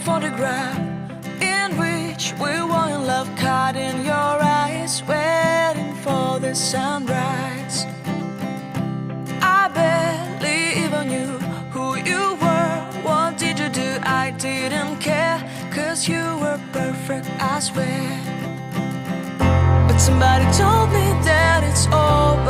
photograph in which we were in love, caught in your eyes, waiting for the sunrise. I barely even knew who you were. What did you do? I didn't care, 'cause you were perfect, I swear. But somebody told me that it's over.